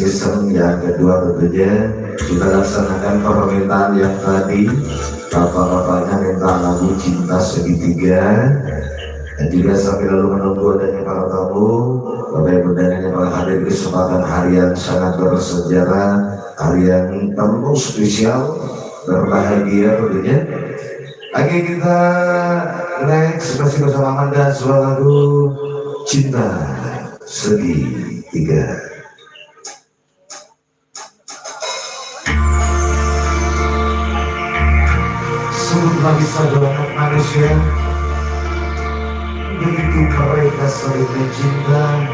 Sistem yang kedua tentunya kita laksanakan permintaan yang tadi. Bapak-bapaknya minta lagu Cinta Segitiga, dan juga sambil lalu menunggu adanya para tamu, Bapak Ibu dan yang hadir di kesempatan hari yang sangat bersejarah, hari yang penuh spesial, berbahagia tentunya. Oke, kita next masih bersama Anda sebuah lagu Cinta Segitiga. Sungguhlah bisa doakan manusia, begitu mereka saling mencinta,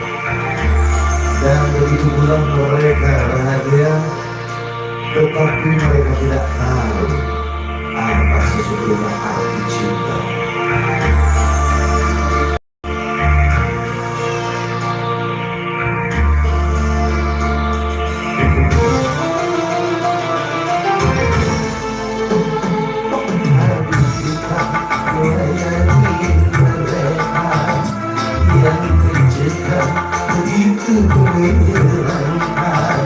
dan begitu pula mereka bahagia, tetapi mereka tidak tahu apa sesungguhnya arti cinta. Begitu menyenangkan,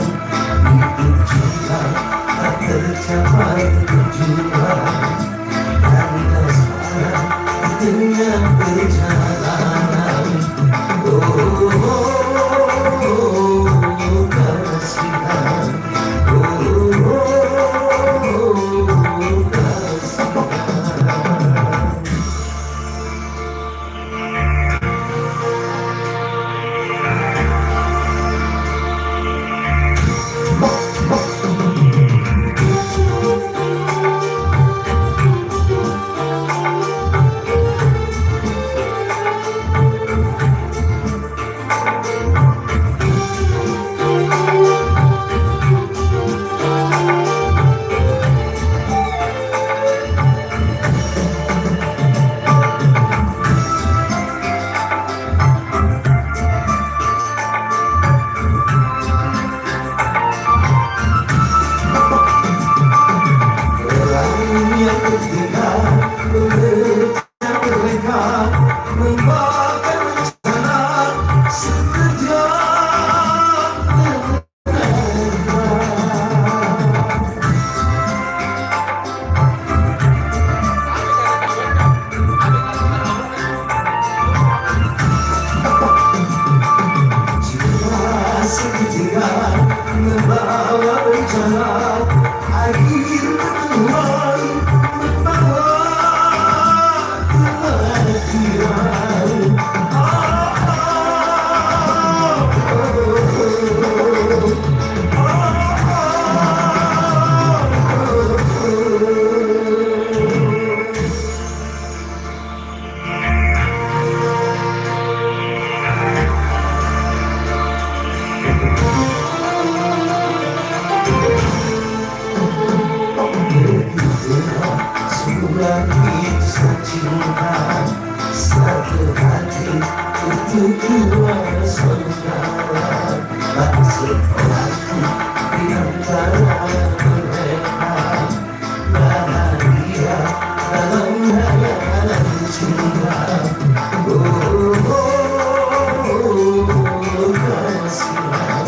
hidup cinta tak tercapai tujuan, karena sekarang dengan perjalanan. Kasihan, membawa bencana, air menuai, membawa kematian. Cinta satu hati untuk dua saudara, maksud aku di antara mereka bahagia dalam hayalan cinta. Kasihan,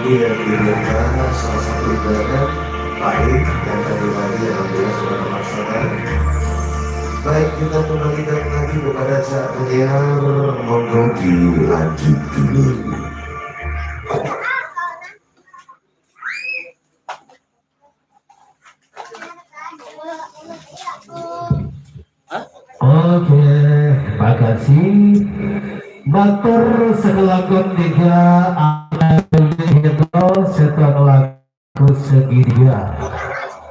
yang dilihatkan salah satu ibadah baik yang tadi pagi alhamdulillah sudah terlaksana. Baik, kita kembalikan lagi kepada saat penyiar, monggo dilanjut dulu. Oke, terima kasih. Batur sekelakon tiga setelah lagu segitiga.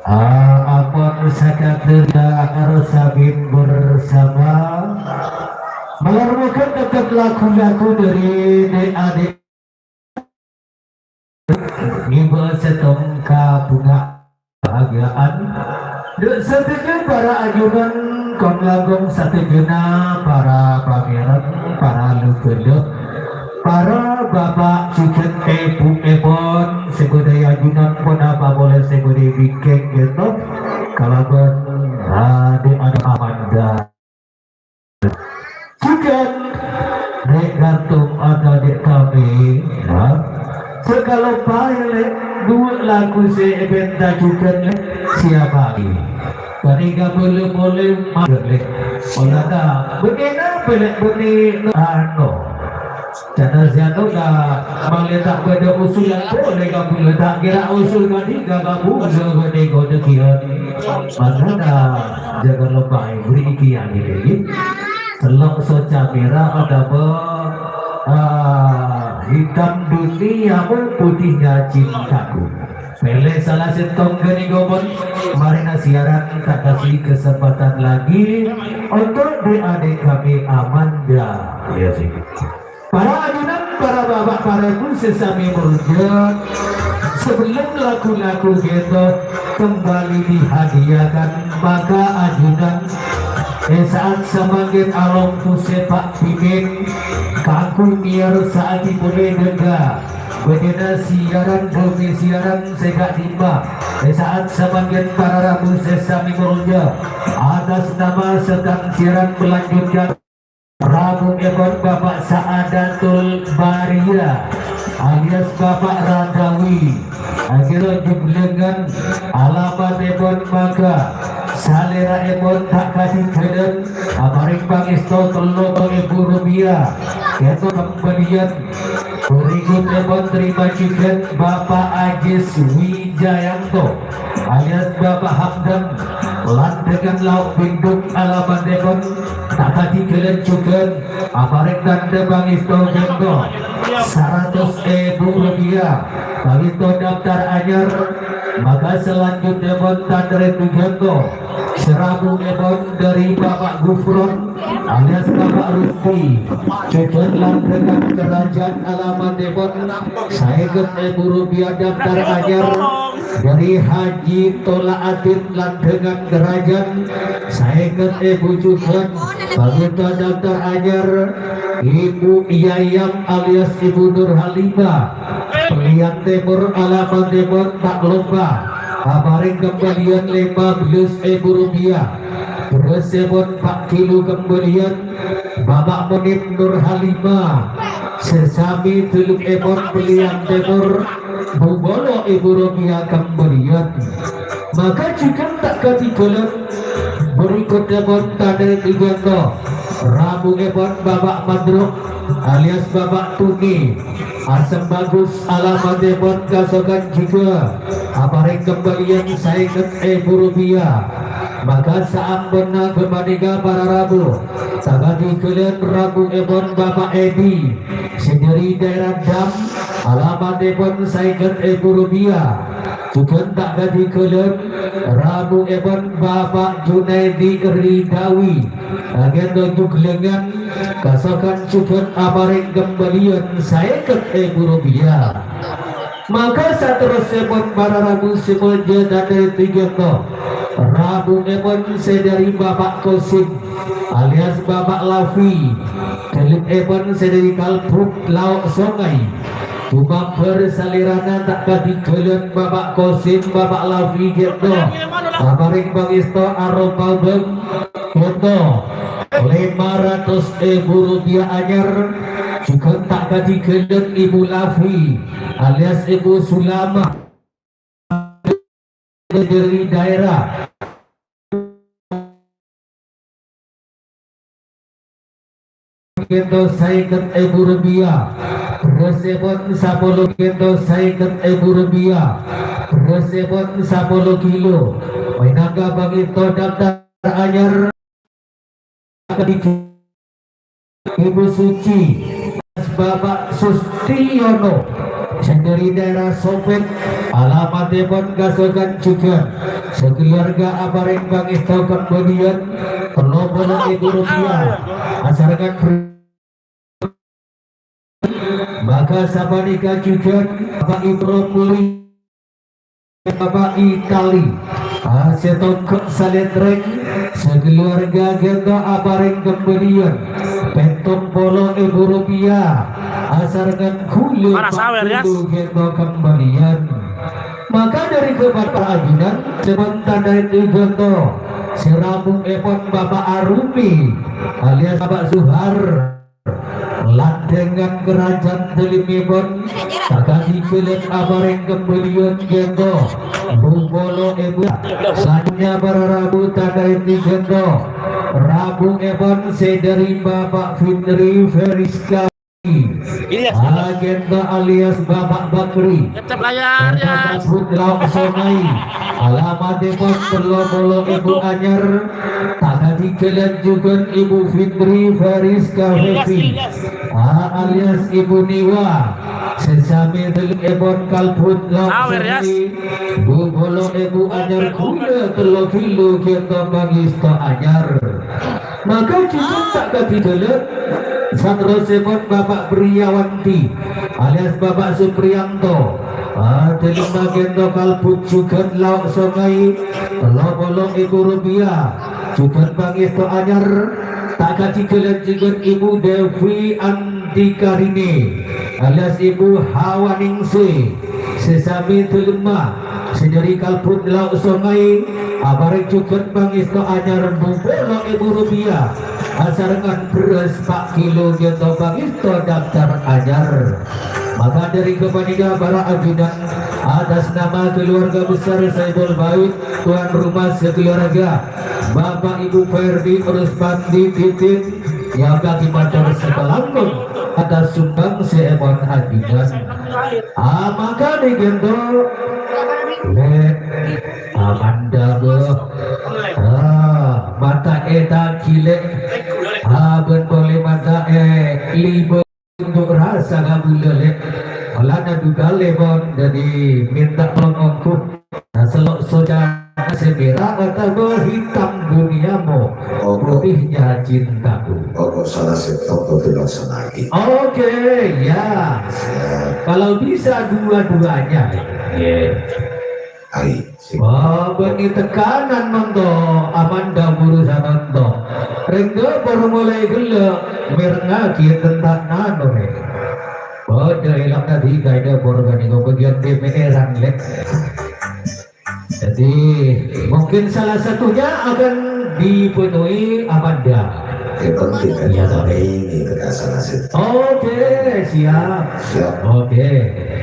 Apun sakaterja Arsabim bersama melarungkan tetap lagu-lagu dari adik Nibel setongka bunga kebahagiaan. Setuju para ajudan konglagong satujuna para pangeran, para lugedek, para bapak cucut ibu ebon segudaya ajudan pun apa boleh segudaya bikeng gitu. Kalaupun adik ada Amanda cucut dek gantung ada dek kami segala pilih dua lagu si ebenta cucut siapa ini kaniga boleh boleh olada begina boleh ano Cana siapa dah meletak pada usul yang boleh kamu letak kira usul kani kamu boleh kode kian mana dah jaga lepai beri kian ini selok soca merah ada hitam dunia pun putihnya cintaku. Pele salah setong geni gobon marina siaran tak kasih kesempatan lagi untuk adik kami Amanda ya sih. Para ajudan, para bapak, para ibu sesami murjad sebelum lagu-lagu gitu kembali dihadiahkan maka ajudan saat semakin alam pusepak pimpin kaku biar saat boleh dega bedena siaran demi siaran segak timba saat semakin para rabu sesami murjad atas nama sedang siaran melanjutkan Rabu Ekor Bapak Saadatul Baria alias Bapak Radawi akhirnya jublengan alamat Ekor maka salera Ekor tak kasih keden aparik pangisto telur Rp1.000 itu kembalian berikut Ekor terima juga Bapak Ajis Wijayanto alias Bapak Hamdan lantekan lauk binduk alamat Ekor tak kasih keden juga aparek tanda bangisto jenggo Rp100.000 bangisto daftar anyar maka selanjutnya pun tanda jenggo Rp1.000 dari Bapak Gufron alias Bapak Rupi cukup lantekan kerajaan alamat Depon saya ke Rp1.000 daftar anyar dari Haji Tola Atin lantekan kerajaan saya ke Ibu Cukran bangisto daftar anyar Ibu Yayam alias Ibu Nur Halimah Pelian Timur alamat Timur tak lupa kabarin kembalian Rp15.000 terus sebut 4 kilo kembalian Bapak Munib Nur Halimah sesami tulung ebon belian temur bubolo ibu Romia kembalian maka jika tak katikulan berikut ebon tanda tiga Rabu ebon babak madruk alias babak tuni asam bagus alamat ebon kasokan juga aparek kembalian saingan ibu Romia maka saat benar kembaliga para Rabu sabati kalian Rabu ebon Bapak Edi sendiri daerah Dam alamat ebon saingan ibu Romia juga tak ganti kalian Rabu ebon Bapak Junaidi Ridawi agen untuk lengan kasokan juga aparek kembalian saingan ibu Romia maka seterusnya ebon para Rabu semuanya dari tiga Rabu ebon sedari Bapak Kosim alias Bapak Lafi Kelip ebon sedari Kalpuk Lauk Songai cuma bersalirana tak kati kalian Bapak Kosim Bapak Lafi gitu aparik Bang Isto Aroma Beng gitu 500.000 rupiah anyar juga tak kati kalian Ibu Lafi alias Ibu Sulama dari daerah kento saingan ibu Rubiah resepon 10 kento saingan ibu Rubiah resepon 10 kilo Wainangga bagi to daftar anyar Ibu Suci Bapak Sustiono dari daerah Sopet alamat ebon gasokan juga sekeluarga apareng Bang Isto kemudian perlombaan ibu Rupiah asarkan maka sabanika juga Bapak Ibromuli Bapak Itali setok saletreng sekeluarga gento apareng kemudian pentung polo ibu Rupiah asarkan kulit dulu gento kembalian maka dari kepada ajudan sebentar dari gento serabung epon Bapak Arumi alias Bapak Zuhar landengan kerajaan Telimibon takati kulit apareng kembalian gento bubolo ibu selanjutnya para Rabu tadai gento Rabu ebon sedari Bapak Fitri Feriska agenda alias Bapak Bakri Lauk Songai alamat ebon berlobolo ibu anyar takati kalian juga Ibu Fitri Feriska Fefi alias Ibu Niwa sesami teluk ebon kalput Lauk Songai bubolo ibu anyar kuda teluk kilo kita Magisto anyar maka cukup tak kati kalian Satro Sebon Bapak Priyawanti alias Bapak Supriyanto terima gendo kalput juga Lauk Songai Lobolo Ibu Rubiah juga Bang Isto anyar tak kaji kalian juga Ibu Devi Andikarini alias Ibu Hawaningsi sesami telema sedari kalput Lauk Songai aparek juga Bang Isto anyar bubolo Ibu Rubiah asarangan beras 4 kilo gitu Bang Isto daftar anyar maka dari kepada para ajudan atas nama keluarga besar Saibul Bait tuan rumah sekeluarga Bapak Ibu Ferdi Ruspandi Titin yang kaki motor sekelampung atas sumbang seebon ajudan maka digendo le Amanda mata eta kile ben boleh mata libo untuk rasa ngabulele alana duga lebon dari minta tolongku selok soja semira atau hitam duniamu putihnya cintaku salah setok dilaksanakan oke ya kalau bisa dua-duanya bagi tekanan mando Amanda berusaha mando rengga baru mulai gelap merengaki tentang nano pada hilang tadi kaida organiko bagian DPR lek jadi mungkin salah satunya akan dipenuhi Amanda penting kan Iya, ya ini kekasih nasib. Oke, siap. Siap. Oke.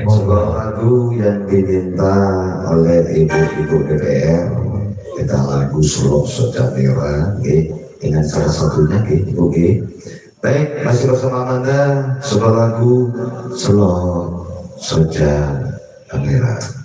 Sebuah lagu yang diminta oleh ibu-ibu DPR, kita lagu Slow Sojatera, dengan salah satunya, ibu. Baik, masih bersama Amanda, sebuah lagu Slow Sojatera.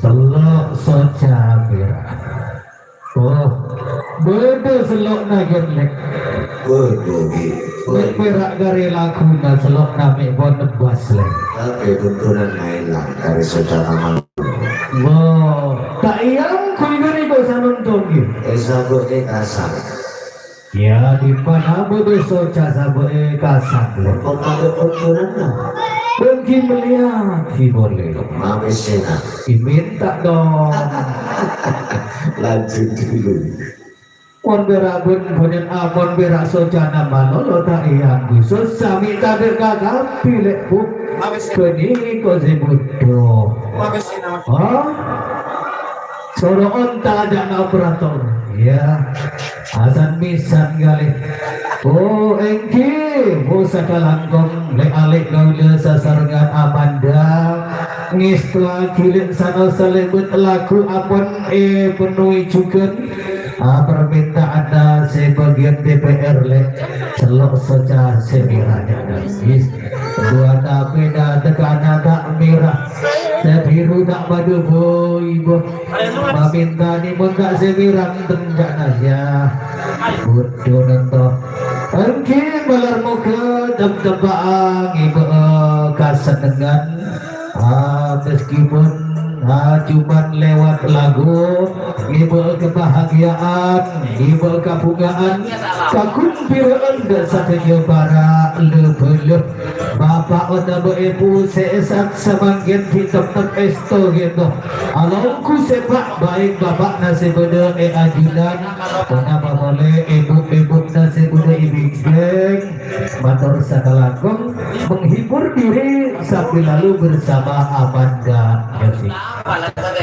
Selok soca merah. Oh, beda selok nagen lek. Lek perak gare lagu na selok name bon nebas lek. Tapi tuntunan lain lah dari saudara malu. Wow, tak yang kuliah kau sanonton gitu. Esa boleh kasar. Ya di mana bebe soca sabe kasar lek. Kau ada tuntunan lah. Pergi melihat si boleh. Mami sena. Diminta dong. Lanjut dulu. Pon berak bonen apon berak sojana manolo tak yang bisa sami tak kakak pilih bu. Kini kau sebut do. Oh, soro onta ada operator. Ya, azan misan kali. Oh, engki, musa kalangkong le alik gaule sasarangan Amanda. Ngistua kilik sana selebut laku apon penuhi juga. Permintaan sebagian DPR le selok saja semiranya nangis dua tapi dah tekanan tak merah sebiru tak padu ibu meminta ni pun tak semirang tenggak aja bodoh nento mungkin balar muka tebak ibu kasat dengan meskipun cuman lewat lagu ibu kebahagiaan ibu kabungaan kakun piraan desatnya para lebelep bapak atau ibu seesak semakin hitap-tap esto gitu alangku sepak baik bapak nasi beda ajudan kenapa boleh ibu-ibu nasi beda ibing motor sakalangkong menghibur diri sambil lalu bersama Amanda Yossi.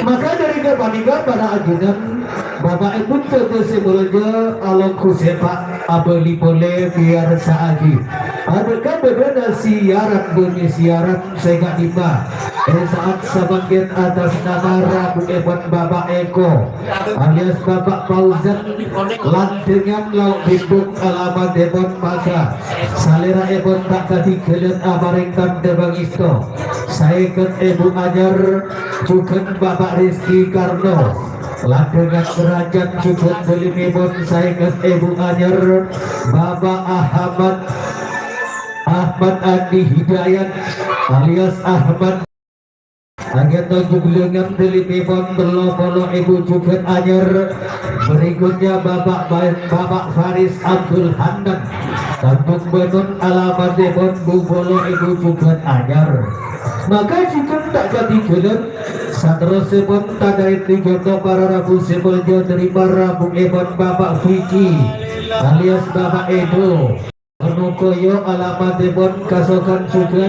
Maka dari kepanikan para ajudan bapak ibu terus sebelumnya alangku sepak abeli boleh biar saagi adakah berbeda siaran bunyi siaran saya gak tiba saat sebagian atas nama Rabu Evan Bapak Eko alias Bapak Fauzan lantengan lauk bibuk alamat Ebon maka salera Ebon tak kati kelet abaringkan debang isto saya ket Ibu Ajar juga Bapak Rizky Karno lantengan kerajaan juga beli Ebon saya ket Ibu Ajar Bapak Ahmad Andi Hidayat alias Ahmad agenda juglengan telepon belo-belo ibu juga anyar berikutnya Bapak Faris Abdul Handan kampung Benon alamat Depon bubolo ibu juga anyar maka jika tak jadi gelar satro sepon tak dari tiga para rabu sepolnya dari para rabu Ebon Bapak Vicky alias Bapak Edo Nukoyo alamat Depon kasokan juga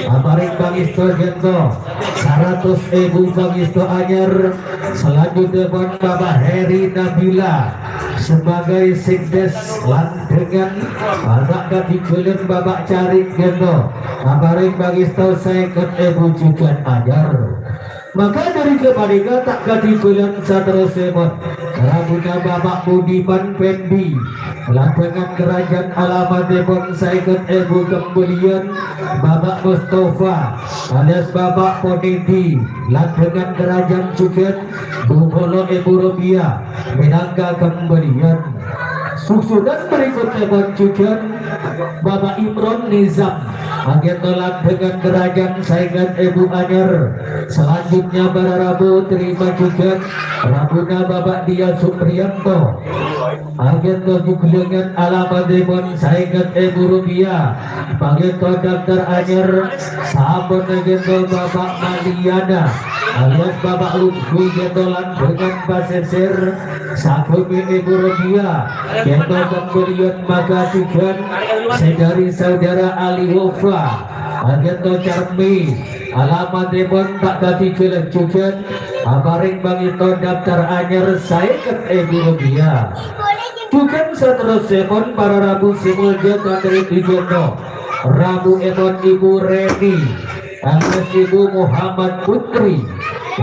aparik Bangisto Gento 100.000 Bangisto anyar selanjutnya Depon Bapak Heri Nabila sebagai Sikdes lantengan anak katikulen Bapak Carik Gento aparik Bangisto seket ibu juga anyar maka dari kepadika tak katikulen satero semon rambutnya Bapak Budiman Pendi lantangan kerajaan alamat Depon saiket ibu kembalian Bapak Mustafa alias Bapak Poniti lantangan kerajaan juga Bungkolo ibu Rupiah Minangka kembalian susunan berikutnya juga Bapak Imron Nizam agen tolak dengan kerajaan saingan ibu anyar selanjutnya para Rabu terima juga Rabuna Bapak Dia Supriyanto agen tujuh dengan alamat Depon saingan ibu Rupiah agen daftar anyar sahabat agen Bapak Maliana alias Bapak Lutfi gentolan dengan pasesir sakumi ibu Rupiah gentol kembalian maka juga dari saudara Ali Wofa agenda Carmi alamat Depon tak kati kelencukan aparing bang itu daftar anyar saya ke ibu Rupiah juga seterusnya pun para Rabu simulja dari Tijono Rabu Ebon Ibu Reni alias Ibu Muhammad Putri,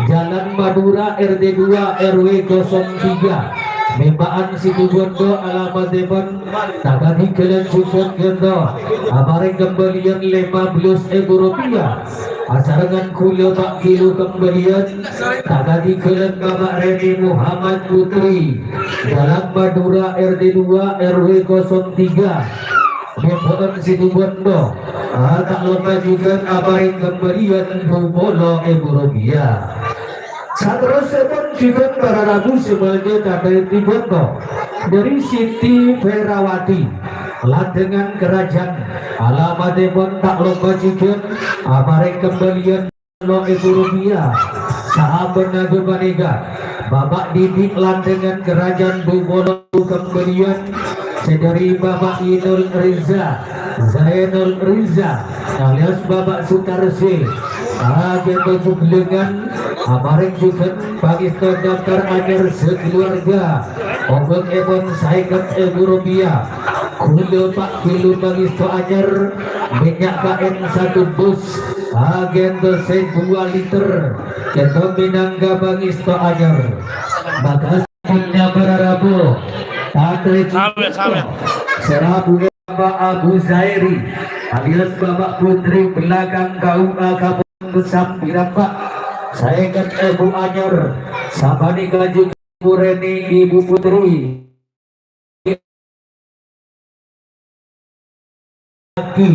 Jalan Madura RT 2 RW 03, Membaan Situbondo, alamat Depon, Tagadi Kelen Cukun Gendo, Abareng kembalian Rp15.000, asarangan kuliah 4 kilo kembalian, Tagadi Kelen Bapak Reni Muhammad Putri, Jalan Madura RT 2 RW 03, Membaan Situbondo, tak lupa juga abareng kembalian Rp20.000. Seterusnya pun juga para rabu sebagai dari Tibondo dari Siti Ferawati Landengan Kerajaan, alamat Depon tak lupa juga abareng kembalian Rp0.000. Sahabat Naga Banega Bapak Didik Landengan Kerajaan Bubolo kembalian sedari Bapak Inul Riza Zainul Riza alias Bapak Sutarsi agen dengan abareng juga bagi daftar agar sekeluarga obeng ebon Rp50.000 kuliah 4 kilo bagi anyar minyak KN 1 bus agen 2 liter kita minangga bagi anyar makasihnya berarabu serabu Bapak Abu Zairi alias Bapak Putri belakang KUA Kabupaten Besambiran Pak. Saya kan Ibu Anyar Sabani Kaji Pureni Ibu Putri Aki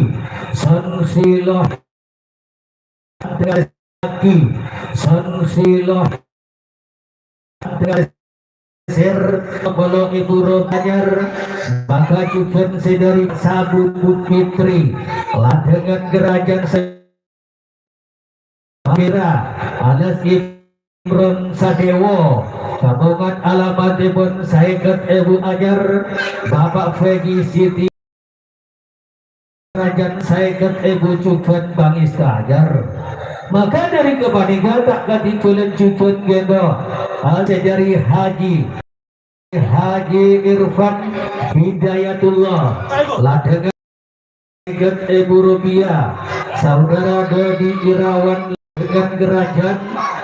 Sansilah Aki Sansilah Ser Bolo Ibu Rohanyar maka juga sedari Sabu Fitri Landengan Kerajaan Samira Anas Imron Sadewo Kabungan alamat Depon Saikat Ibu Anyar Bapak Fegi Siti Kerajaan Saikat Ibu Cukup Bang Istajar. Maka dari kepaninggal tak ganti kulen cukup gendo dari Haji Irfan Hidayatullah Landengan Rp1.000, saudara Dodi Irawan dengan Kerajaan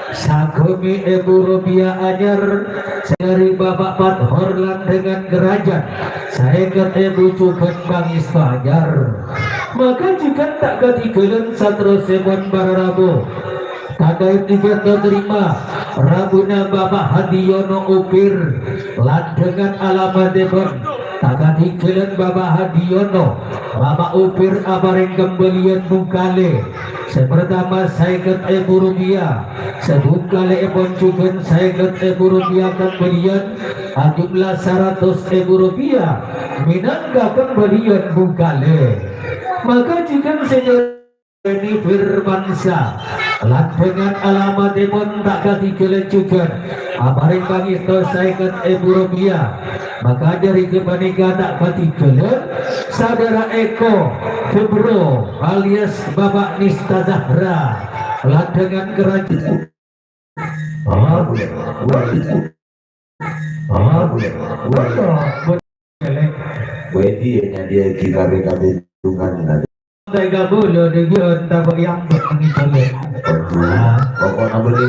Sagumi Rp1.000 anyar dari Bapak Pathor Landengan Kerajaan Saikat Ibu Cukup Bang Istajar. Maka jika tak ketinggalan satro sebon para rabu kadai tiga terima rabuna Bapak Hadiono Upir Landengan alamat Depon tak ketinggalan Bapak Hadiono Bapak Upir abareng kembalian Bukale sepertama Rp50.000 sebukale epon juga Rp50.000 kembalian jumlah Rp100.000 minangka kembalian Bukale. Maka jika ini Firmansa Landengan alamat Depon tak ketinggalan juga abareng pangito Rp50.000. Maka dari kepanika tak ketinggalan saudara Eko Febro alias Bapak Nista Zahra Landengan Kerajaan Wedi nya dia KKB dungan Tega bulu dengan tabak yang berangin pokoknya beli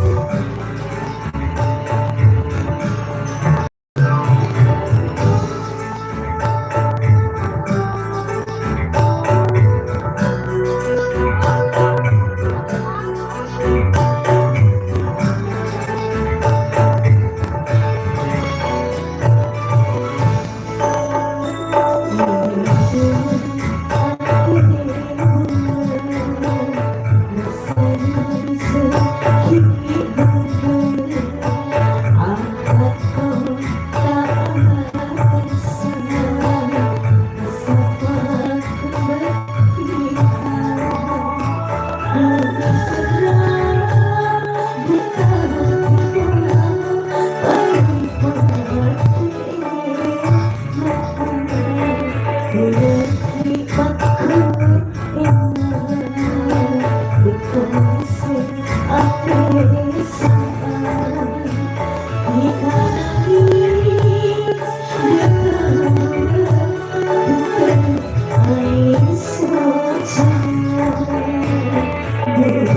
Thank you.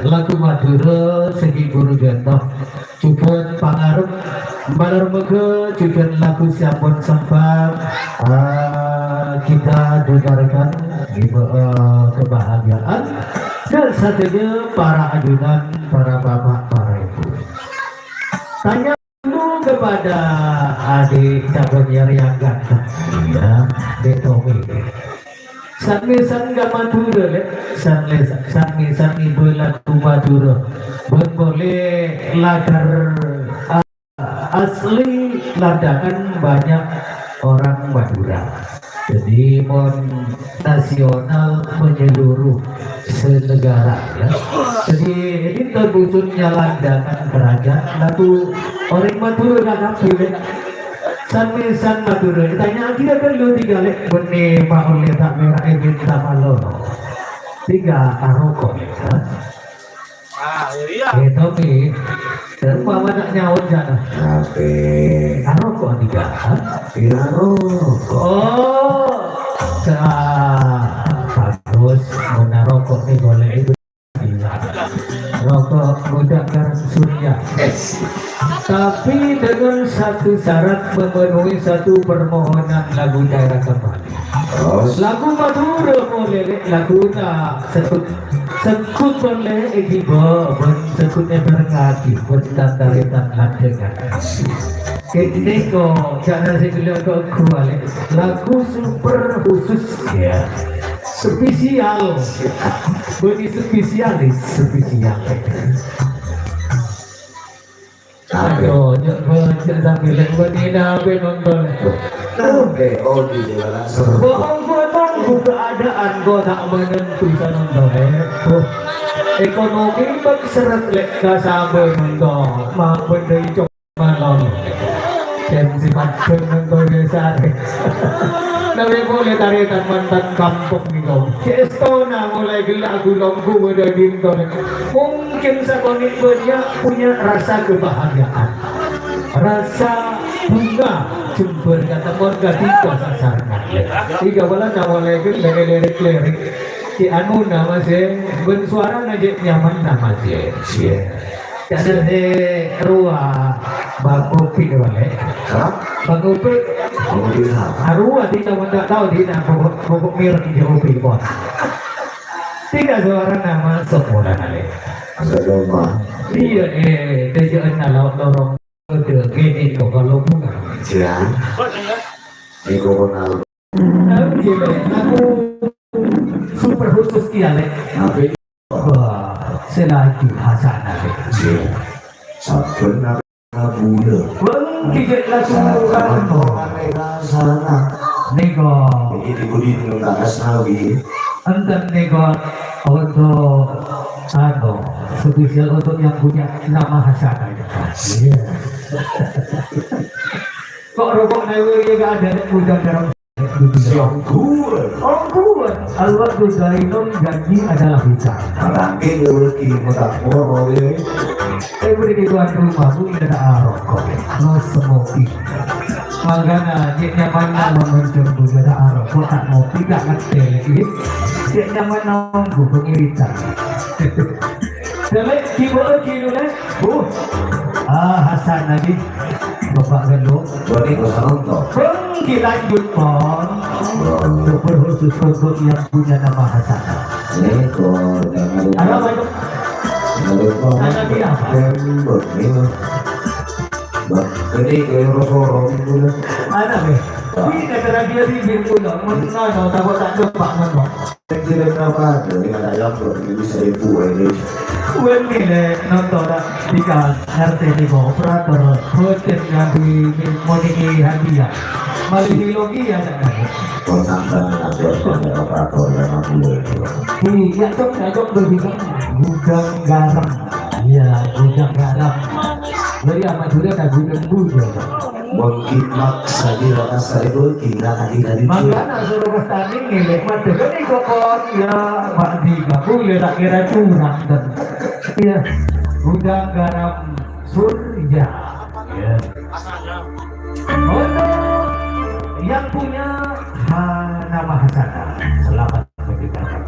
lagu Madura segi guru jatuh juga pangaruh balar mega juga lagu siapun sempat kita dengarkan kebahagiaan dan satunya para ajudan, para bapak, para ibu. Tanya dulu ke kepada adik cabanya yang ganteng ya Detomi Sang Madura le sang berlaku Madura boleh latar asli landangan banyak orang Madura jadi nasional menyeluruh senegara ya jadi ini terwujudnya landangan kerajaan lalu orang Madura gak pilih San Madura ditanya kita kan lo tiga lek bene oleh tak merah minta malo tiga aroko ya tapi mama nak nyawa jangan aroko tiga aroko bagus mana rokok nih boleh itu rokok mudah garam surya tapi dengan satu syarat memenuhi satu permohonan lagu daerah kembali lagu Madura boleh lagu tak sekut boleh egibo sekutnya berngati bertantaritan landengan ini kok jangan saya kok kuali lagu super khusus ya spesial bagi spesialis spesial aduh jangan bilang wanita penonton bohong keadaan gua tak menentu nonton ekonomi berseret lek kasabe nonton maupun dari coba nonton dan sifat nonton biasa Nabi boleh tarikan mantan kampung ni kau. Kestona mulai gelak gulung ku berdaging kau. Mungkin sekonik dia punya rasa kebahagiaan, rasa bunga jember kata morga tiga sasarnya. Tiga bulan mulai gelak lirik. Si anu nama se bersuara najib nyaman nama se. Jadi ruah bakopi boleh. Bakopi arwah tidak mendak tahu tidak pokok mir di kopi bos. Tidak seorang nama semula nale. Iya tujuan lorong ke gini kok kalau bukan. Ya. Ini komunal. Aku super khusus kia le. Selagi Hasanah. Sabun Bulan. Kijek langsung sana. Nego. Ini budin nggak asnawi. Enten nego untuk spesial untuk yang punya nama Hasanah. Iya. Kok rokok naik gak ada udang garam. Ongkuan al-waktu dari non gaji adalah hitam. Ranking lagi mudah-mudahan boleh. Beri tuan rumah pun tidak rokok, no smoking. Makanya dia nyaman mengejar juga ada rokok tak mau tidak ngerti lagi. Dia nyaman nunggu pengiritan. Tapi kilo lah, Hasan lagi. Bapak Gelo, boleh kau nonton. Dilanjut pon, super khusus untuk yang punya nama Hasan. Ini kau jangan lupa. Ada apa itu? Ada dia. Tembok ni. Jadi kau sorong pula. Ada be. Ini negara dia di pulau, mana tak dapat mana. Tidak apa tu, dengan ayam tu bisa dibuat ini. Ini le nonton tiga RT ni operator hotel yang di Moniki Hadiah. Malilogi ada kan? Kontak dengan operator yang boleh. Iya cok berbicara gudang garam. Iya gudang garam. Jadi amat sudah ada gudang. Mungkin maksa di rasa itu tidak ada di Makanya suruh kestani nilai mati. Jadi kokon ya Pak Tiga boleh tak kira curang dan ya gudang garam surya. Ya. Untuk yang punya nama Hasanah selamat mendengarkan.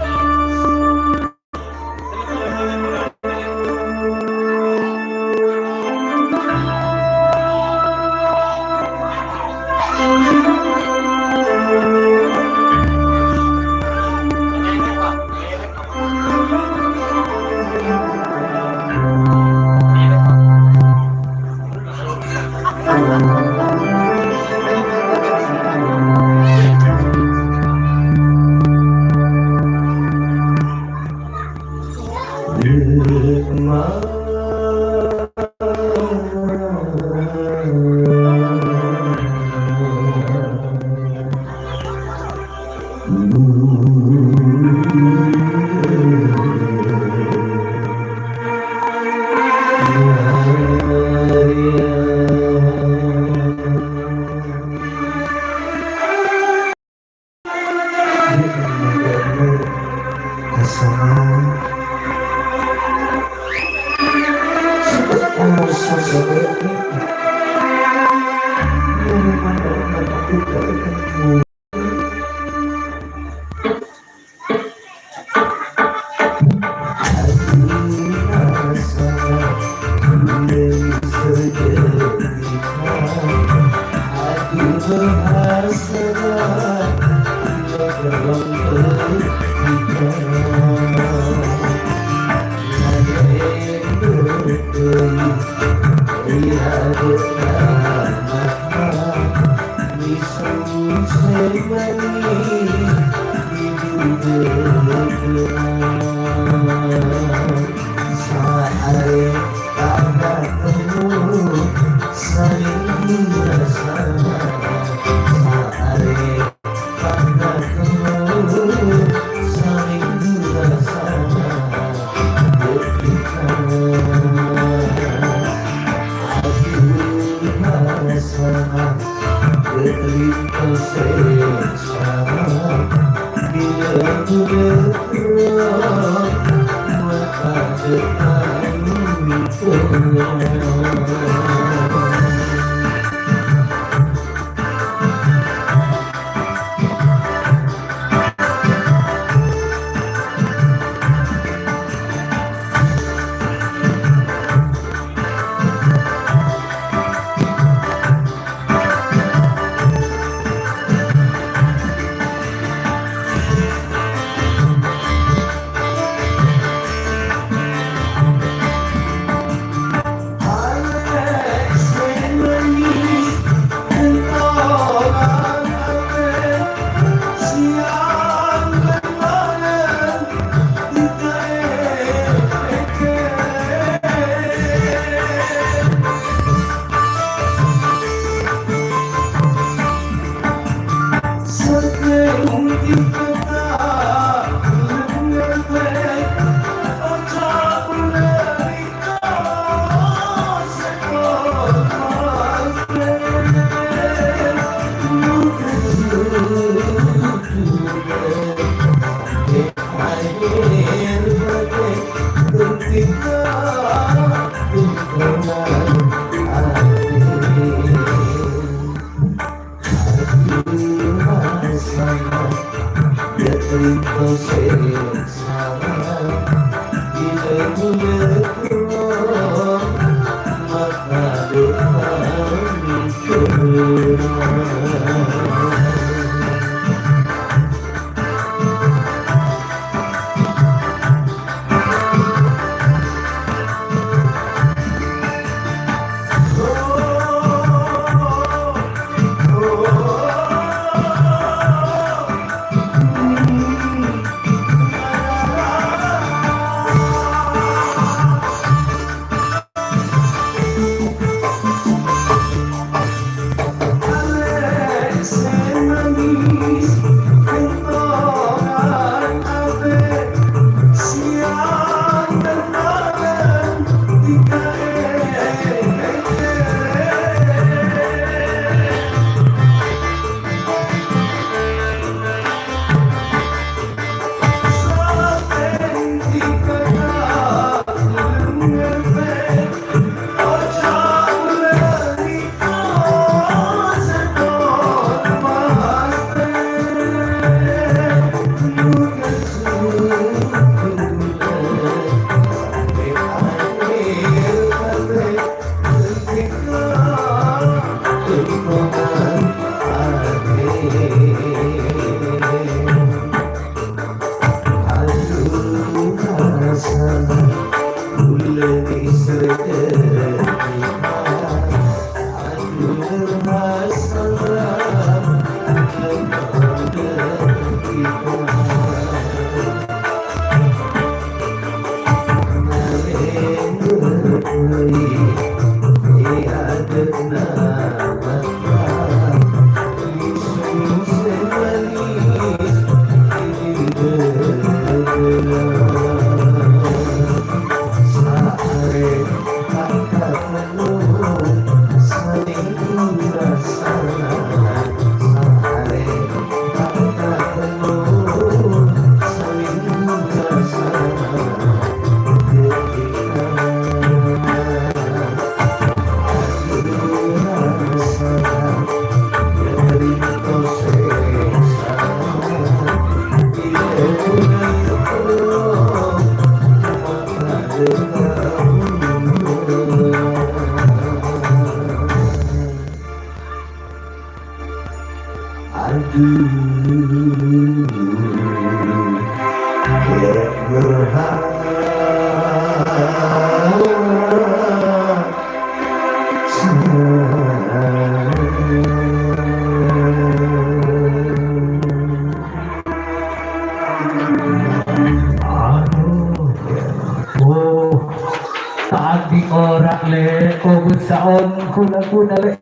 Tadi orang le, kau besaon kuna le,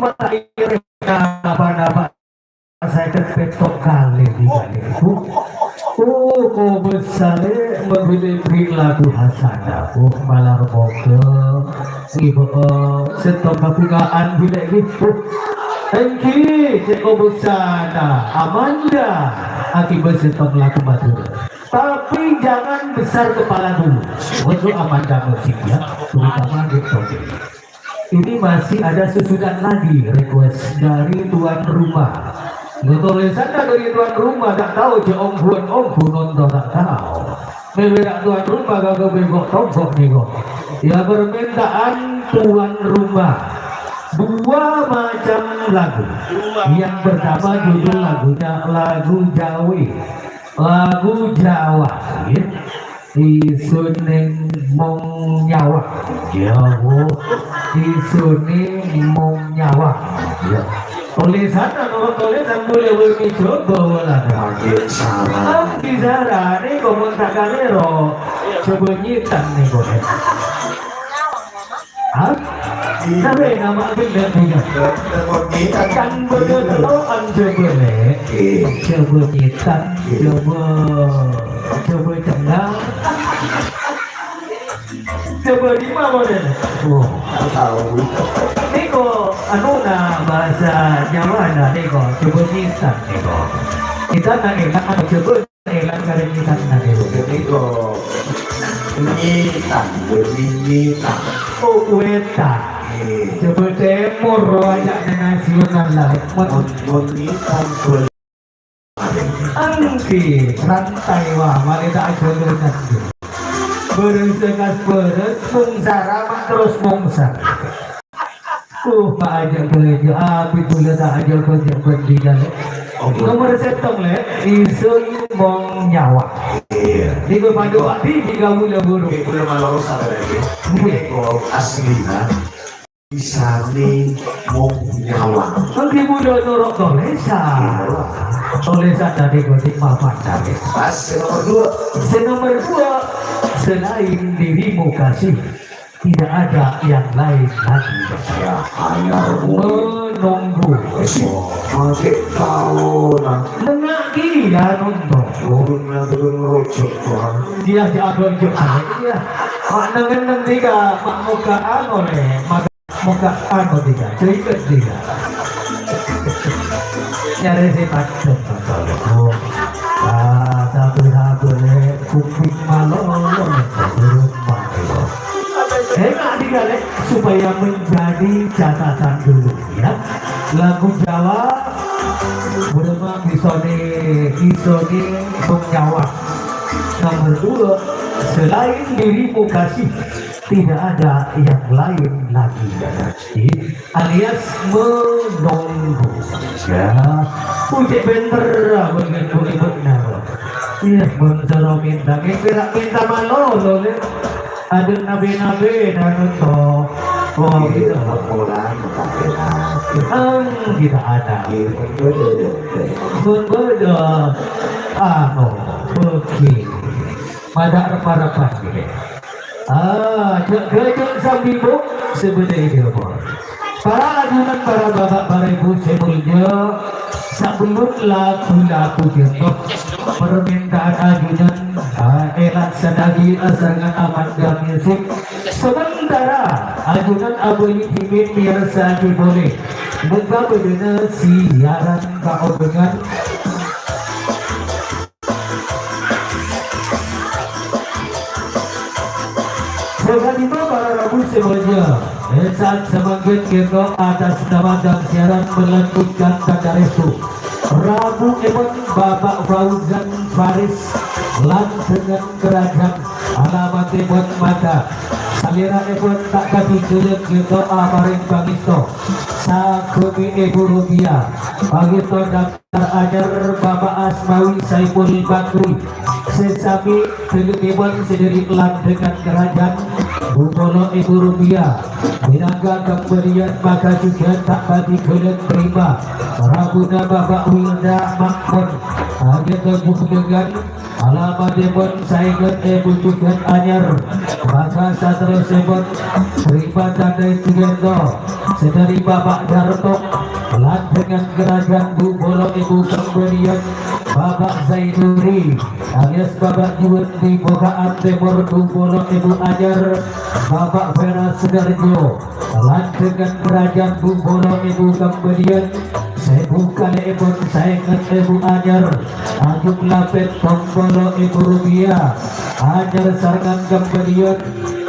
mata iri apa saya kepetok kali di kali itu. Kau besale membeli lagu Hasanah, malar boke, ibu setok kepikaan bila gitu. Engki, ceko besana, Amanda, akibat setok lagu Madura. Tapi jangan besar kepala dulu untuk Amanda musik ya, terutama gitu. Ini masih ada susunan lagi request dari tuan rumah. Tulisan dari tuan rumah tak tahu je om bun nonton tak tahu. Memang tuan rumah gak bengok tombok nih kok. Ya permintaan tuan rumah. Dua macam lagu. Yang pertama judul lagunya lagu Jawi. Lagu Jawa ya. Isuning mong nyawa Jawa isuning mong nyawa ya. Tulisan boleh coba lah di sana ini komentar ro coba nyitan nih kok tapi nama bener punya kan bener kan coba nyitan coba cengang coba di mana deh tahu ini kok anu bahasa Jawa nih kok coba nyitan nih kok kita enak atau coba enak kali nyitan nih kok nyitan oh wetan coba temur aja nasional lah nyitan angki rantai wah wanita aja beres mungsara terus mungsar aja kerja api tuh tak aja kerja pendidikan nomor setong le isu mong nyawa di kepandu di jika mula buruk udah malu sadar lagi kok aslinya bisa nih mau nyawa nanti muda norok tolesa tadi gotik papan tadi pas nomor dua selain dirimu kasih tidak ada yang lain lagi saya hanya menunggu masih tahu mengakhiri ya nonton dia jatuh dia makna tiga muka anu muka anu tiga cerita tiga nyari si pacet satu kuping malolong enak digale supaya menjadi catatan dulu ya lagu Jawa berapa isoni Nyawa nomor dua selain dirimu kasih tidak ada yang lain lagi alias menunggu ya puji bener begitu benar iya bener minta malolo ada nabi dan untuk oh gitu kita ada berbeda oke pada rempah-rempah gitu jek sambil sebenarnya dia para ajunan para bapak para ibu sebelumnya sebelum laku tiap permintaan ajunan enak sedagi asalkan aman dan musik sementara ajunan abeli ingin biasa boleh buka bedana siaran kau dengan sekalipun para rabu semuanya saat semakin kita atas nama dan siaran melanjutkan tanda restu Rabu Ebon Bapak Fauzan Faris lan dengan kerajaan alamat Ebon mata salira Ebon tak kasih jelek kita amarin pangisto sakumi rupiah pagito daftar ajar Bapak Asmawi Saiful Bakri sesami Ebon sendiri lan dengan kerajaan Bukolo rupiah Binaga kemudian maka juga tak bagi kalian terima Rabuna Bapak Wilda Makmon hanya tujuh dengan alamat Ebon Saigat butuhkan anyar maka satria sebon terima tanda itu sedari Bapak Darto lan dengan kerajaan Bukolo kemudian Bapak Zainuri alias Bapak Juwet di Bokaan Timur Bukolo Anyar Bapak Vera Sudarjo lan dengan kerajaan Bukolo kemudian saya buka Ebon saya ke Anyar Agung Lapet Bukolo rupiah Anyar Sarkan kemudian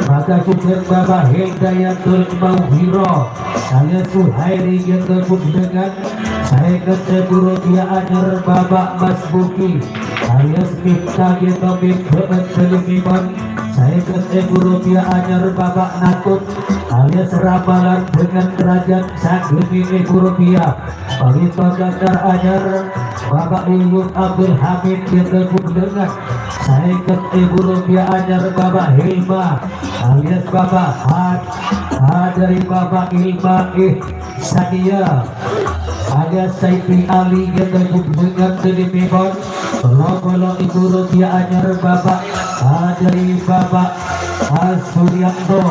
maka juga Bapak Hildayatul Mauhiro alias Suhairi yang tersebut dengan saya ke rupiah Anyar Bapak Mas Buki alias Mifta gitu Mifta saya ke rupiah Anyar Bapak Nakut alias Ramalan dengan kerajaan Sagemi rupiah bagi daftar Anyar Bapak Yuyut Abdul Hamid yang tersebut dengan saya ke rupiah Anyar Bapak Hilma alias Bapak dari Bapak Hilma Sania alias Saifi Ali yang tersebut dengan telepon Bolo rupiah Anyar Bapak dari Bapak Suryanto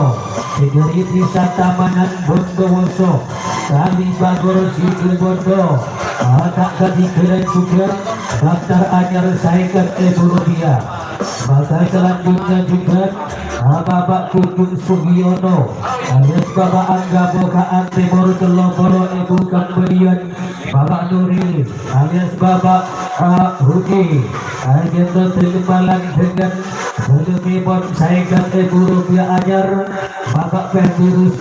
Segeri Desa Tamanan Bondowoso Kali Bagor Sidu Bondo tak kasih keren juga daftar Anyar Saikat rupiah maka selanjutnya juga Bapak Kudung Sugiono alias Bapak Angga Bokaan Timur Teloporo kemudian Bapak Nuril alias Bapak Rudi agenda terkembalan dengan Belum Saikat rupiah Anyar Bapak Ferdirus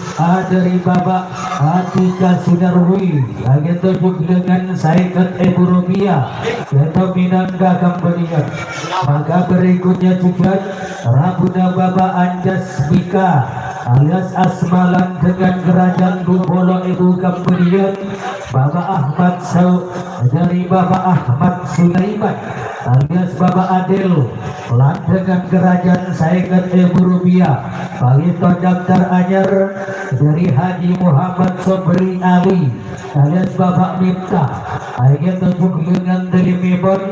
dari Bapak Atika Sunarwi agenda dengan Saikat rupiah yaitu Minangga kemudian maka berikutnya juga Rabuna Bapak Anjas Mika alias Asmalan dengan kerajaan Bukolo kemudian Bapak Ahmad dari Bapak Ahmad Sulaiman alias Bapak Adil lan dengan kerajaan Saikat rupiah bagi daftar Anyar dari Haji Muhammad Sobri Ali alias Bapak Miftah akhirnya tujuh dengan dari Mebon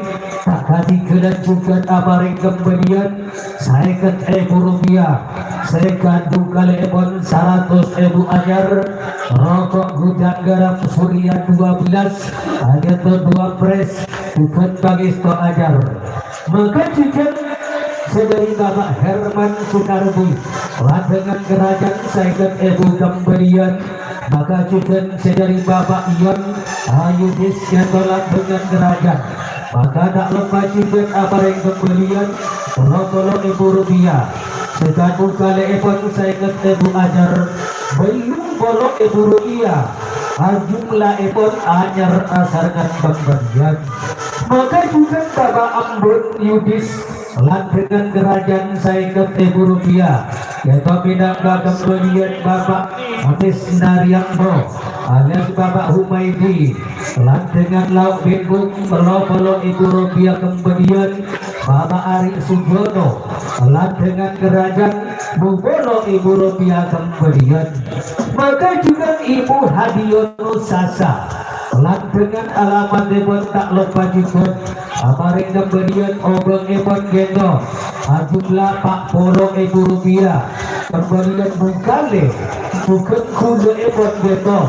tak kasih kedan juga aparing kemudian Saikat rupiah saya gantung kali Ebon 100.000 Anyar rokok gudang garam Surya 12 hanya 2 pres bukan bagi stok ajar maka juga sedari Bapak Herman Soekardi dengan kerajaan Saikat kemudian maka juga sedari Bapak Ion Ayudis yang tolak dengan kerajaan maka tak lupa juga apa yang kemudian rupiah segantung kali Ebon Saikat Anyar belum rupiah jumlah Ebon Anyar asarkan pemberian maka juga Bapak Ambon Yudis lan dengan kerajaan Saikat rupiah yaitu Minangga kemudian Bapak Atis Naryanto alias Bapak Humaydi lan dengan Lauk Bingung Bolo rupiah kemudian Bapak Ari Sujono lan dengan kerajaan Bukolo rupiah kemudian Maka juga Ibu Hadiono Sasa lan dengan alamat depon tak lupa juga amaring kembalian obeng epon gendo jumlah Rp40.000 kembalian bungkale bukan kuda epon gendo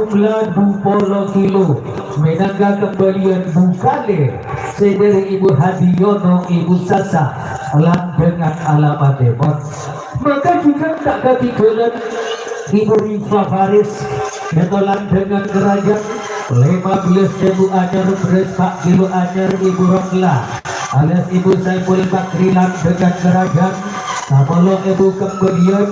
jumlah 20 kilo menangga kembalian bungkale sedari Ibu Hadiono Ibu Sasa lan dengan alamat depon. Maka juga tak ketinggalan Ibu Rifa Faris Netolan dengan kerajaan 15.000 anyar beres Pak kilo anyar Ibu Romla alias Ibu Saiful Bakrilan dengan kerajaan Samolo Ibu kembalian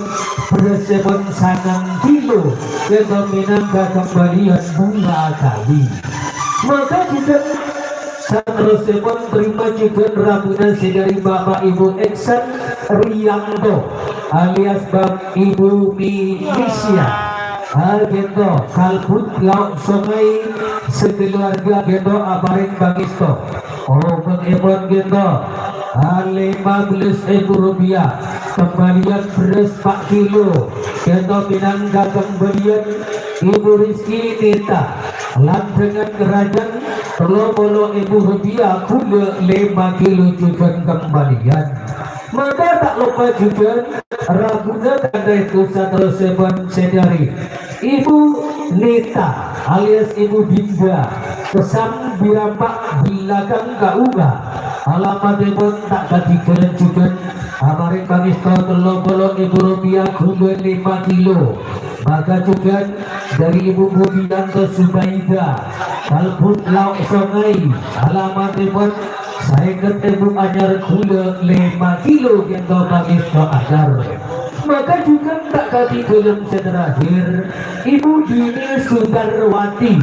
beres sepon sangang kilo ke minangka kembalian bunga kali. Maka juga terus sepon terima juga rambutan sedari Bapak Ibu Eksan Rianto alias Bang Ibu Milisya Gendo kalbut laut sungai sekeluarga Gendo aparing Bangisto Bang Ebon Gendo Rp15.000 kembalian beres 4 kilo Gendo minangka kembalian Ibu Rizky Nita lan dengan kerajaan Rp30.000 kula 5 kilo juga kembalian. Maka tak lupa juga Raguna tanda itu satu seban sedari Ibu Nita alias Ibu Dinda pesan birampak belakang kauga alamat depon tak katikan juga amaring Bangisto Rp30.000 kula 5 kilo. Maka juga dari Ibu Budianto Subaida kalbut laut sungai alamat depon saya ketemu anyar kula 5 kilo Gendo Bangisto agar. Maka juga tak ketinggalan terakhir Ibu Dini Sudarwati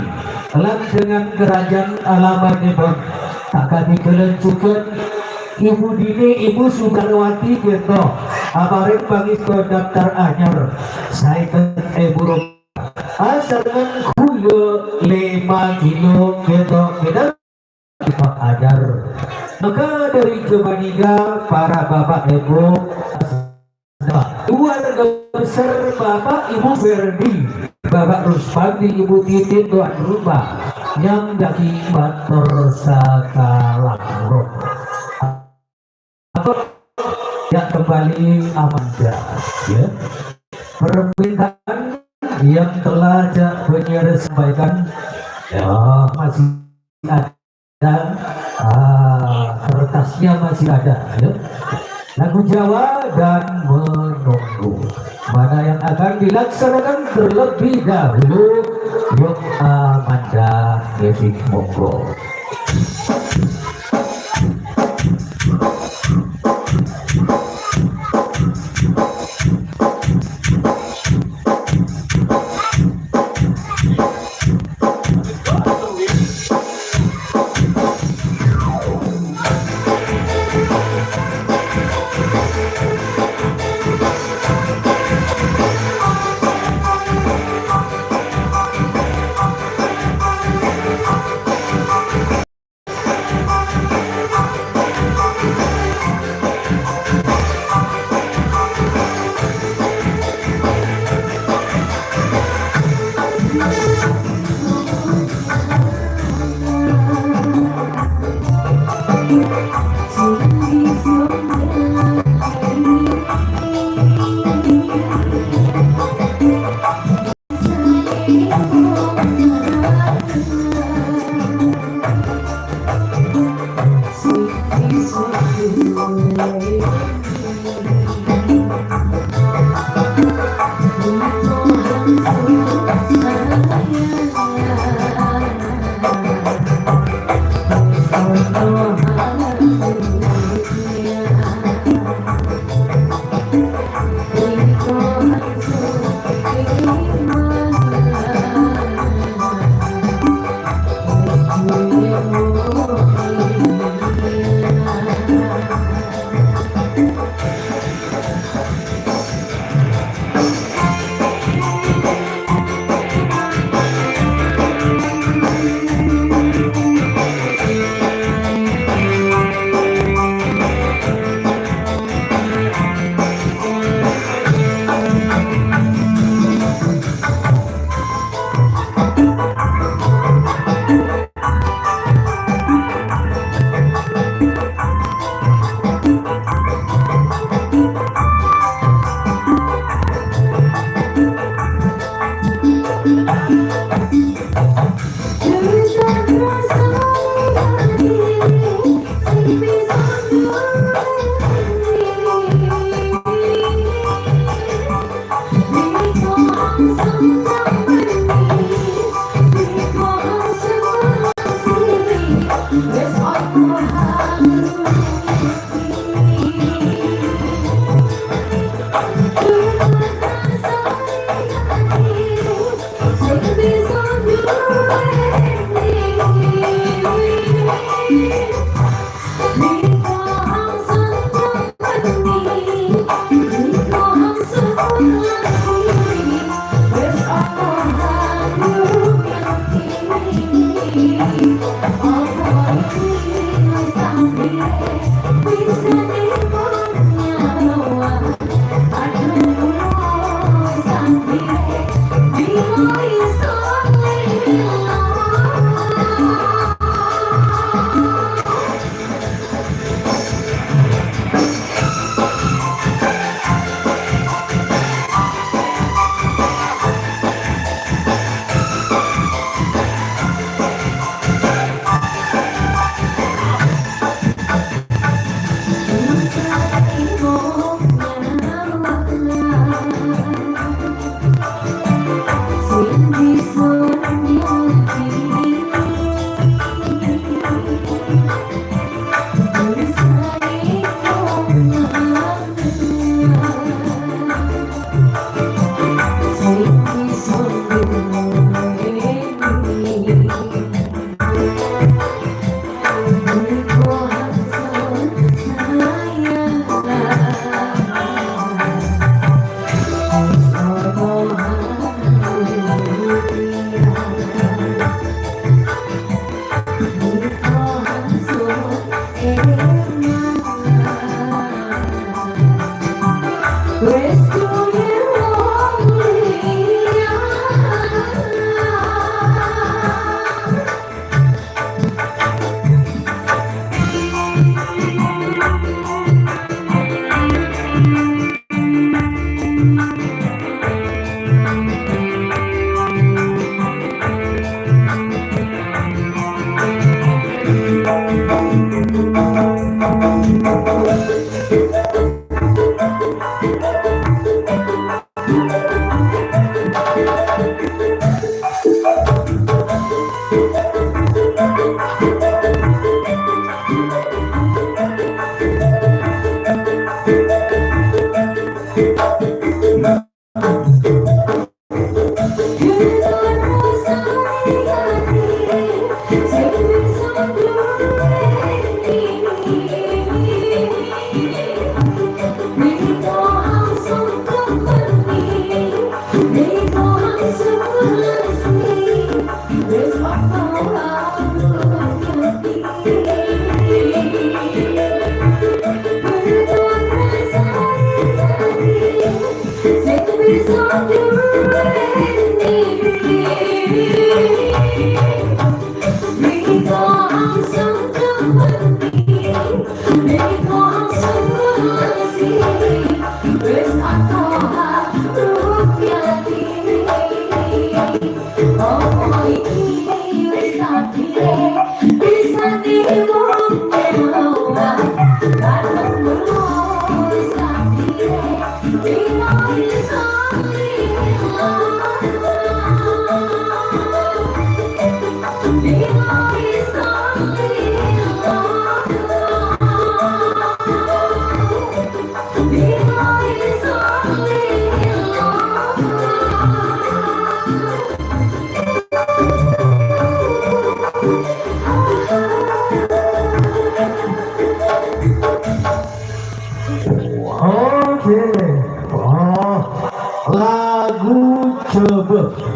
lan dengan kerajaan alamat depon tak ketinggalan juga Ibu Dini Ibu Sudarwati Gendo amaring Bangisto daftar anyar saya ketemu asal dengan kula 5 kilo Gendo ajar. Maka dari kebaniga para bapak ibu keluarga besar Bapak Ibu Ferdi Bapak Ruspandi Ibu Titin tuan rumah yang dari Bator Sakalango yang kembali Amanda ya permintaan yang telah penyiar sampaikan ya masih ada kertasnya masih ada ya. Lagu Jawa dan menunggu mana yang akan dilaksanakan terlebih dahulu. Yuk Amanda Music monggo.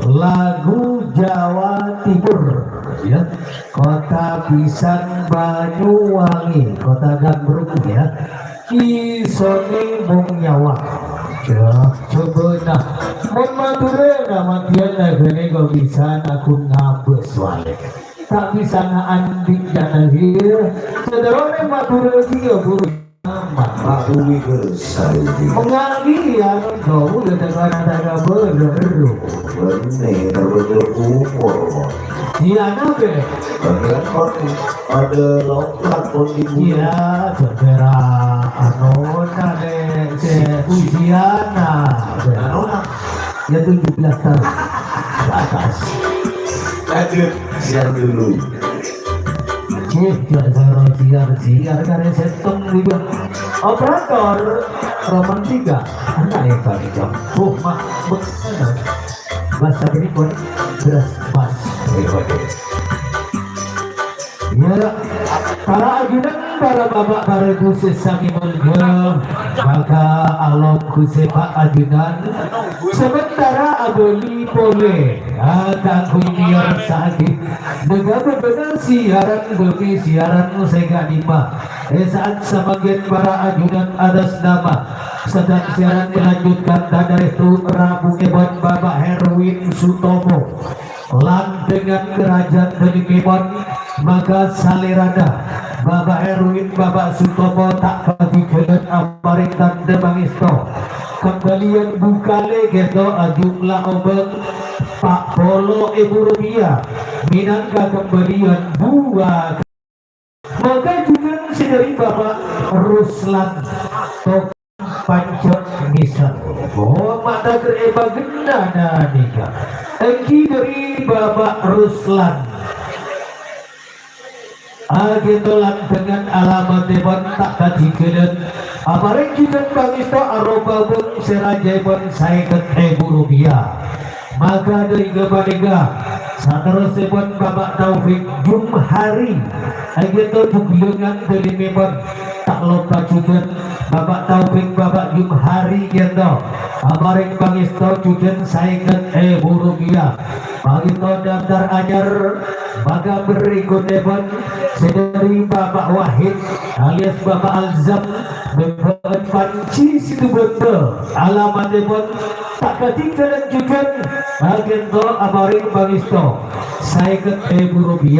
Lagu Jawa Timur ya, Kota Pisang Banyuwangi, Kota Gandrung ya, Isone Mung Nyawa ya, coba nah mun mature nama dia negene kok bisa aku ngabes wae tak bisa ngaandik jana hier sederone mature iki ya buru Pak Uwi Gersai mengalami yang kau dengan beru benih terbentuk umur dia nabe bagian korni ada lokal kondisi dia segera anona de ujiana anona ya 17 tahun ke atas lanjut siar dulu siar karena setong juga operator Roman 3 anak yang paling jam mah bahasa ini pun beras pas ya para ajudan para bapak para khusus sami mulya maka alom khusus pak ajudan sementara abeli boleh akan kunyiar sakit dengan benar siaran bagi siaran sehingga lima saat sebagian para ajudan atas nama sedang siaran dilanjutkan dari itu Rabu Ebon Bapak Herwin Sutomo lan dengan kerajaan Benikebon maka salirada Bapak Herwin Bapak Sutomo tak kegiatan aparik dan demangisto kembalian bukale gitu jumlah obeng Pak Bolo Rp1.000 minangka kembalian buah maka juga dari Bapak Ruslan Tok Pancok Misal mata kereba gendana nikah Eki dari Bapak Ruslan agetolan dengan alamat depan tak kajigelan aparek juga pangisto aroba pun serajai pun Rp50.000 maka dari kepada seterusnya pun Bapak Taufik Jumhari ageto bugilengan dari memang tak lupa juga Bapak Taufik Bapak Jumhari gitu aparek pangisto juga Rp50.000 pangisto daftar anyar maka berikutnya pun sedari Bapak Wahid alias Bapak Alzam membuat panci situ betul alamatnya pun tak ketinggalan juga agento aparek pangisto Rp50.000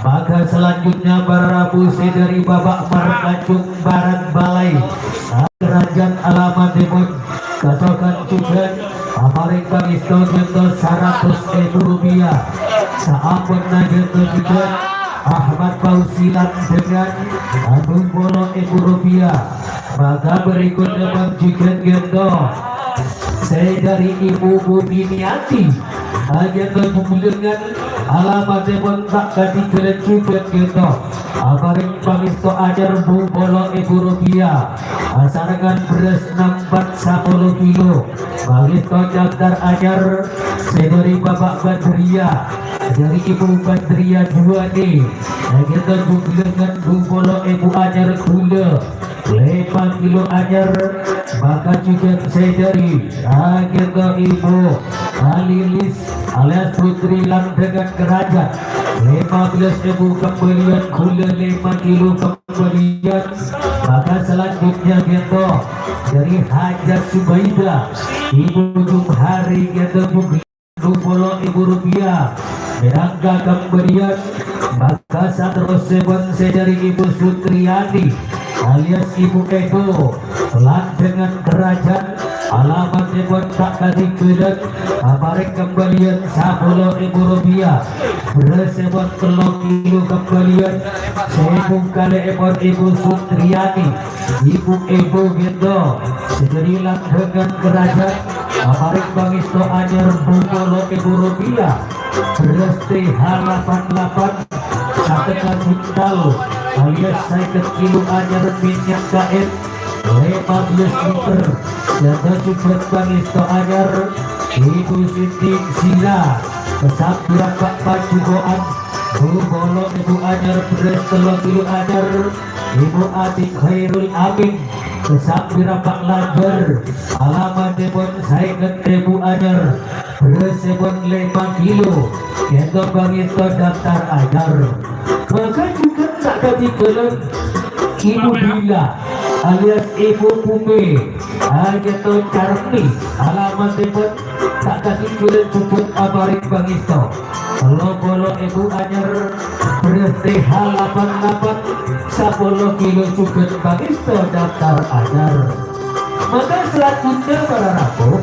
maka selanjutnya barabu dari Bapak Markacung Barat Balai kerajaan alamatnya pun kasokan juga aparek pangisto jento Rp100.000 sahabat najento juga Ahmad Pausilan dengan Agung Bolo Rp1.000 maka berikutnya juga jento saya dari Ibu Budiniati agenda pembulangan alamatnya pun tak ketinggalan juga gitu aparek pangisto ajar Bu Bolo Rp1.000 asarangan beras 64 kilo pangisto daftar ajar dari Bapak Badria dari Ibu Badria 2D agenda pembulangan Bu Bolo Ibu ajar gula 5 kilo ajar maka juga saya dari agenda Ibu Alilis alias putri landengan kerajaan 15.000 kembalian gula 5 kilo kembalian. Maka selanjutnya gitu dari Hajar Subaidah Ibu Jumhari gitu juga 20.000 rupiah merangka kembalian. Maka satrosebon dari Ibu Sutriani alias Ibu Edo landengan kerajaan alamatnya pun tak kasih kedan aparek kembalian 10.000 rupiah bersebut 3 kilo kembalian sebung kali ekor Ibu Sutriani Ibu Edo gitu segeri landengan kerajaan aparek bangisto anyar 20.000 rupiah beras TH88 setengah kuintal alias 50 kilo anyar minyak KM 15 liter jaga cukup bangisto anyar Ibu Siti Sila pesat berapa pacugoan bolo Ibu anyar beras 3 kilo anyar Ibu Atik Khairul Amin pesat berapa lager alamat debon saiket Ibu anyar beras debon 5 kilo itu bangisto daftar anyar. Maka juga tak kasih kelan Ibu Bila alias Ibu Pume gitu Carmi alamat debon tak kasih kelan cukup aparik bangisto bolo Ibu anyar beras TH88 10 kilo cukup bangisto daftar anyar. Maka selanjutnya para rapuh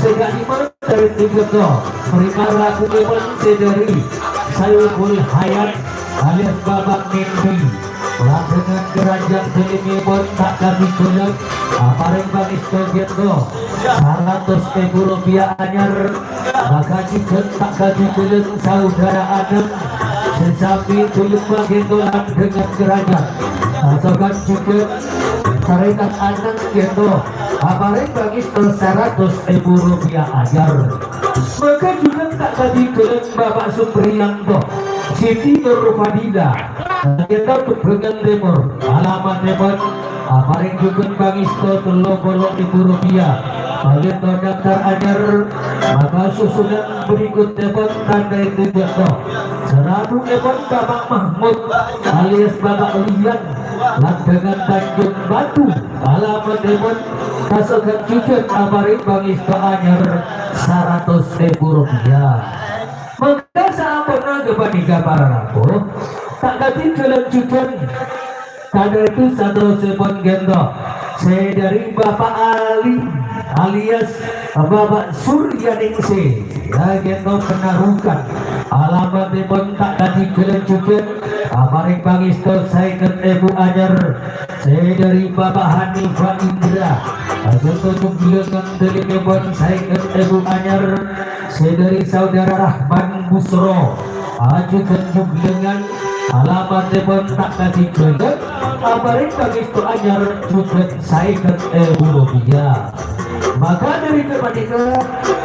sejak iman dari tiga mereka laku iman sedari Saiful Hayat alias Babak Mimpi landengan kerajaan kelima pun tak kasih kelan aparek bangisto gitu 100.000 rupiah anyar. Maka jika tak kasih kelan saudara Adam sesapi tulung begitu landengan kerajaan atakan juga tarekat anak gitu aparek bangisto 100.000 rupiah anyar. Maka juga tak kasih kelan Bapak Supriyanto Siti Nurfadila kita kebengan timur alamat timur aparek juga bangisto 30.000 rupiah begitu daftar anyar. Maka susunan berikut timur tanda itu jatuh 100 ekor Bapak Mahmud alias Bapak Lian landengan Tanjung Batu alamat timur kasokan juga aparek bangisto anyar 100.000 rupiah. Maka saat pernah kepada para rapuh tak kasih kelanjutan karena itu satu sepon gendong saya dari Bapak Ali alias Bapak Suryaningsih ya gendong penarukan alamat pun tak kasih kelanjutan aparek bangisto saya Ibu anyar saya dari Bapak Hanifah Indra untuk bilangan telepon saya Ibu anyar saya dari saudara Rahman Busro ajukan jumlangan alamat telepon tak kasih kelan aparek bangisto anyar juga saya Ibu rupiah. Maka dari kepada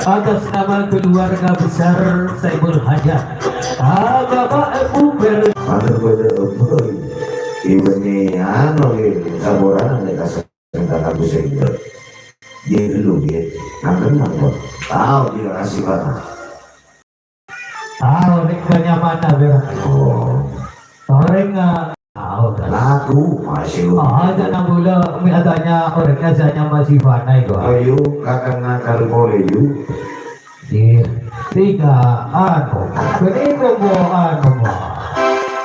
atas nama keluarga besar Saiful Hajat Bapak Ibu Ber Matur pada boy ini anu saboran ada kasih tentang aku saja dia dulu dia kangen apa tahu dia kasih mana tahu ringkanya mana Ber orang tahu laku masih jangan pula adanya orangnya hanya masih panai kok ayo kakak ngakal boleh yuk tiga anu beriko mo anu mo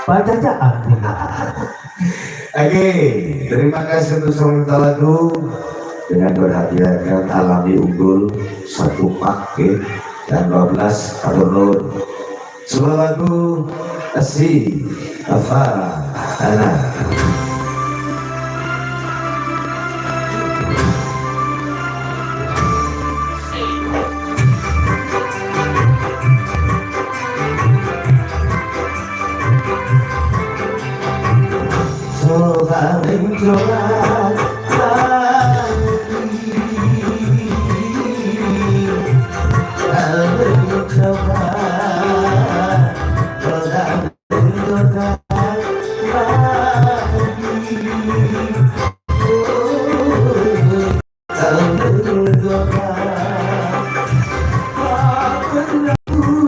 bacaan tiga. Oke, terima kasih untuk semuanya lagu dengan berhadiahkan Alami Unggul 1 paket dan 12 turun sebuah lagu Asih Afa Anak. Coba mencoba lagi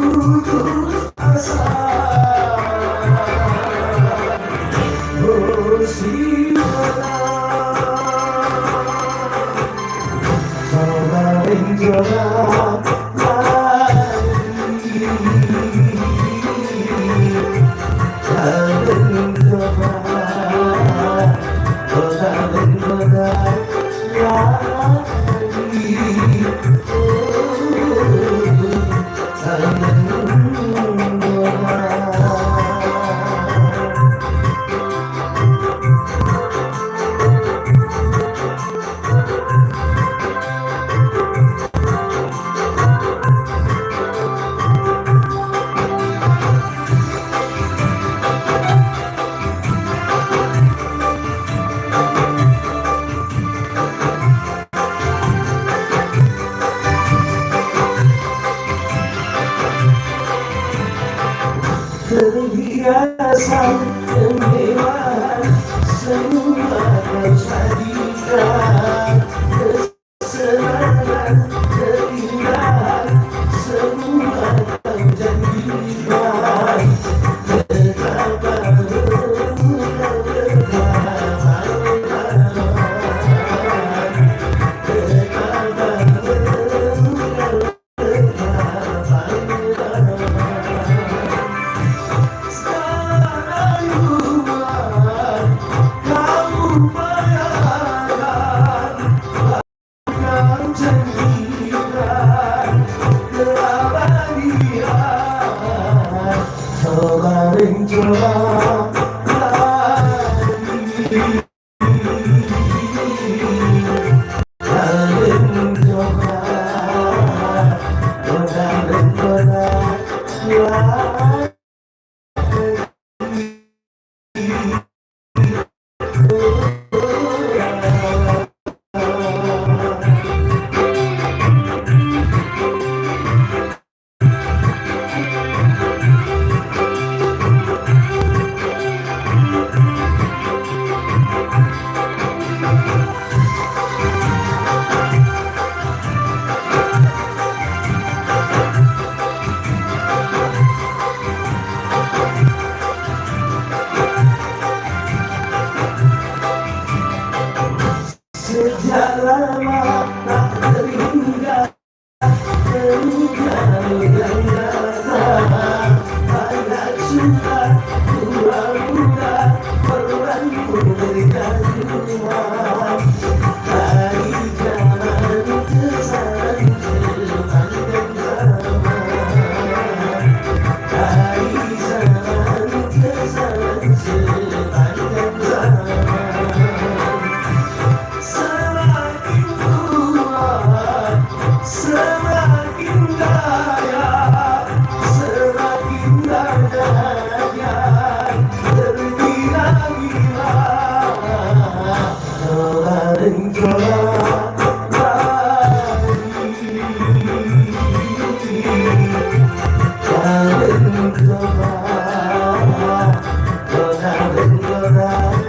terbiasa kemewahan semua kau sajikan, kesenangan keindahan semua kau janjikan. Betapa engkau berkawan, betapa engkau sejak lama tak terhingga terjauh yang datang. Banyak sudah pura-pura peranku berganti rumah. Dari zaman ke zaman sepanjang zaman, dari zaman ke zaman sepanjang zaman. Semakin kuat, semakin kaya, semakin banyak tergila-gila. Coba dan coba lagi, dan coba, coba dan coba lagi.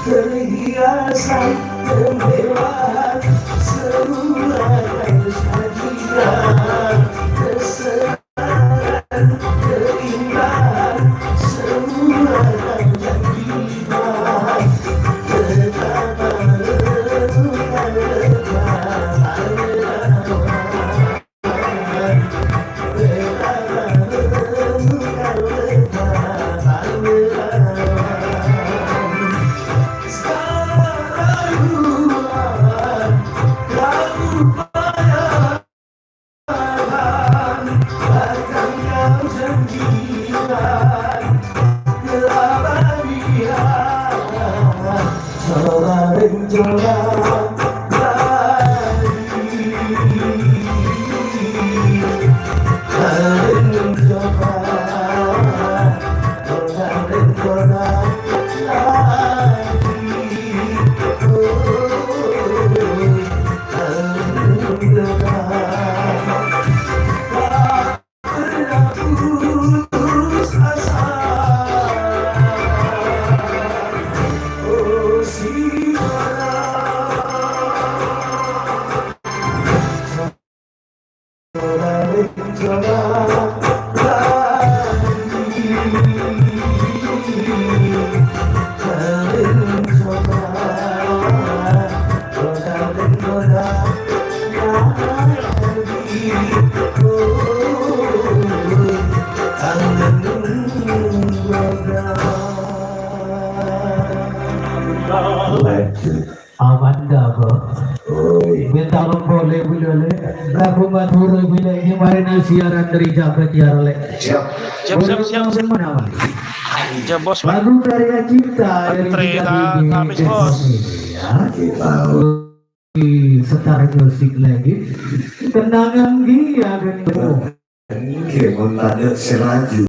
Perhiasan kemewahan semua kau sajikan, kesenangan keindahan semua kau janjikan. Betapa engkau berkawan, betapa engkau akan kau janjikan keabadian. Coba dan coba lagi, dan coba, coba dan coba lagi. Putus asa, oh si Anda kok. Oi. Minta boleh boleh. Lagu Madura bila ini mari siaran dari Jabat ya le. Siap. Siap. Mana Siap bos. lagu karya kita dari Antri kita habis, bos. ya. Kita Setar musik lagi. Kenangan dia kan. Oke, mau tanya selaju.